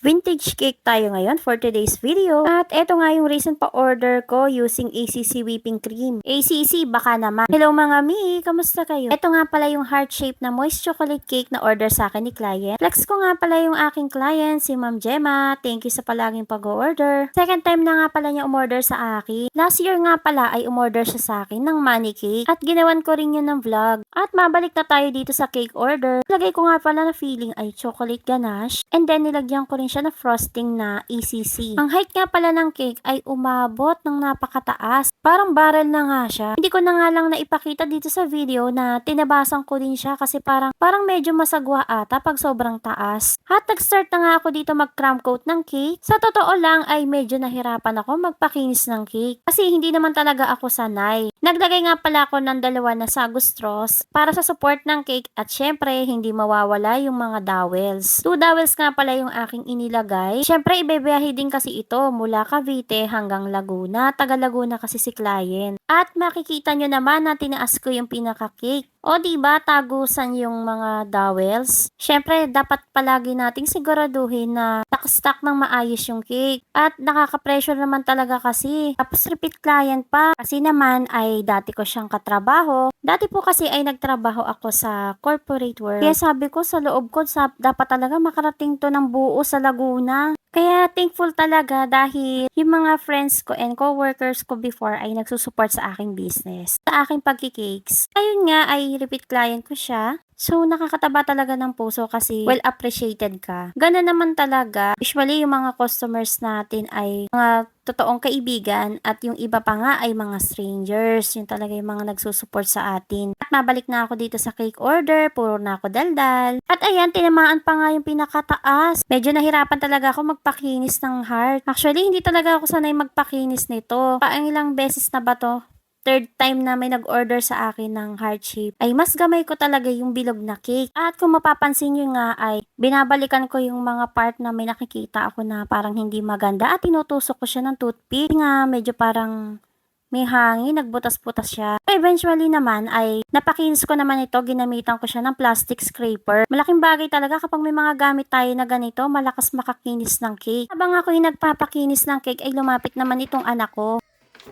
Vintage cake tayo ngayon for today's video. At eto nga yung recent pa-order ko using ACC whipping cream. ACC, baka naman. Hello mga mi, kamusta kayo? Eto nga pala yung heart shape na moist chocolate cake na order sa akin ni client. Flex ko nga pala yung aking client, si Ma'am Gemma. Thank you sa palaging pag-order. Second time na nga pala niya umorder sa akin. Last year nga pala ay umorder siya sa akin ng money cake. At ginawan ko rin yun ng vlog. At mabalik na tayo dito sa cake order. Lagay ko nga pala na feeling ay chocolate ganache. And then nilagyan ko rin siya na frosting na ACC. Ang height nga pala ng cake ay umabot ng napakataas. Parang barrel na nga siya. Hindi ko na nga lang naipakita dito sa video na tinabasan ko din siya kasi parang medyo masagwa ata pag sobrang taas. At nag-start na nga ako dito mag-crumb coat ng cake. Sa totoo lang ay medyo nahirapan ako magpakinis ng cake kasi hindi naman talaga ako sanay. Naglagay nga pala ako ng dalawa na sago straws para sa support ng cake at syempre hindi mawawala yung mga dowels. 2 dowels nga pala yung aking inilagay. Syempre ibebiyahe din kasi ito mula Cavite hanggang Laguna. Taga Laguna kasi si client. At makikita nyo naman na tinaas ko yung pinaka-cake. O diba tagusan yung mga dowels? Syempre dapat palagi nating siguraduhin na nakastack ng maayos yung cake. At nakaka-pressure naman talaga kasi. Tapos repeat client pa. Kasi naman ay dati ko siyang katrabaho. Dati po kasi ay nagtrabaho ako sa corporate world. Kaya sabi ko sa loob ko dapat talaga makarating to ng buo sa Laguna. Kaya thankful talaga dahil yung mga friends ko and co-workers ko before ay nagsusupport sa aking business. Sa aking pagkikakes. Ayun nga ay repeat client ko siya. So, nakakataba talaga ng puso kasi well appreciated ka. Ganun naman talaga. Usually, yung mga customers natin ay mga totoong kaibigan at yung iba pa nga ay mga strangers. Yun talaga yung mga nagsusupport sa atin. At mabalik na ako dito sa cake order. Puro na ako daldal. At ayan, tinamaan pa nga yung pinakataas. Medyo nahirapan talaga ako magpakinis ng heart. Actually, hindi talaga ako sanay magpakinis nito. Ilang beses na ba to? Third time na may nag-order sa akin ng heart shape, ay mas gamay ko talaga yung bilog na cake. At kung mapapansin nyo nga ay binabalikan ko yung mga part na may nakikita ako na parang hindi maganda at tinutusok ko siya ng toothpick nga medyo parang may hangin, nagbutas-butas siya. Eventually naman ay napakinis ko naman ito, ginamitan ko siya ng plastic scraper. Malaking bagay talaga kapag may mga gamit tayo na ganito, malakas makakinis ng cake. Habang ako yung nagpapakinis ng cake ay lumapit naman itong anak ko.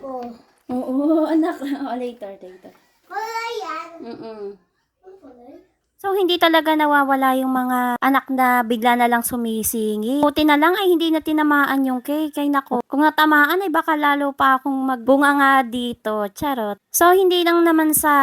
Oh. Oo, anak. Later. Wala yan. So, hindi talaga nawawala yung mga anak na bigla na lang sumisingi. Buti na lang ay hindi na tinamaan yung cake. Kay nako, kung natamaan ay baka lalo pa akong magbunga nga dito. Charot. So, hindi lang naman sa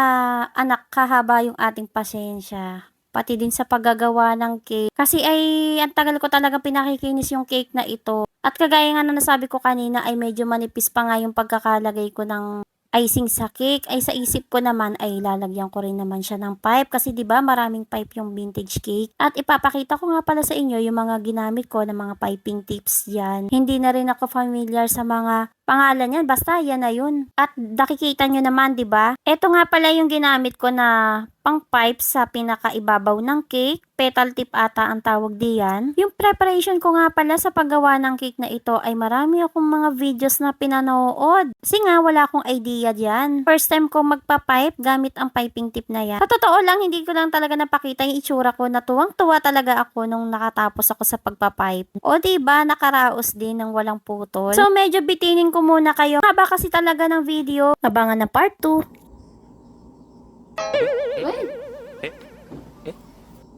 anak kahaba yung ating pasensya. Pati din sa paggagawa ng cake. Kasi ay, ang tagal ko talaga pinakikinis yung cake na ito. At kagaya nga na nasabi ko kanina ay medyo manipis pa nga yung pagkakalagay ko ng icing sa cake. Ay sa isip ko naman ay lalagyan ko rin naman siya ng pipe. Kasi 'di ba maraming pipe yung vintage cake. At ipapakita ko nga pala sa inyo yung mga ginamit ko ng mga piping tips diyan. Hindi na rin ako familiar sa mga pangalan yan. Basta yan na yun. At nakikita nyo naman 'di ba? Ito nga pala yung ginamit ko na pang pipe sa pinakaibabaw ng cake. Petal tip ata ang tawag diyan. Yung preparation ko nga pala sa paggawa ng cake na ito ay marami akong mga videos na pinanood. Kasi nga wala akong idea diyan. First time ko magpa-pipe gamit ang piping tip na yan. Sa totoo lang, hindi ko lang talaga napakita yung itsura ko na tuwang-tuwa talaga ako nung nakatapos ako sa pagpa-pipe. O diba, nakaraos din ng walang putol. So medyo bitinin ko muna kayo. Haba kasi talaga ng video. Abangan na part 2.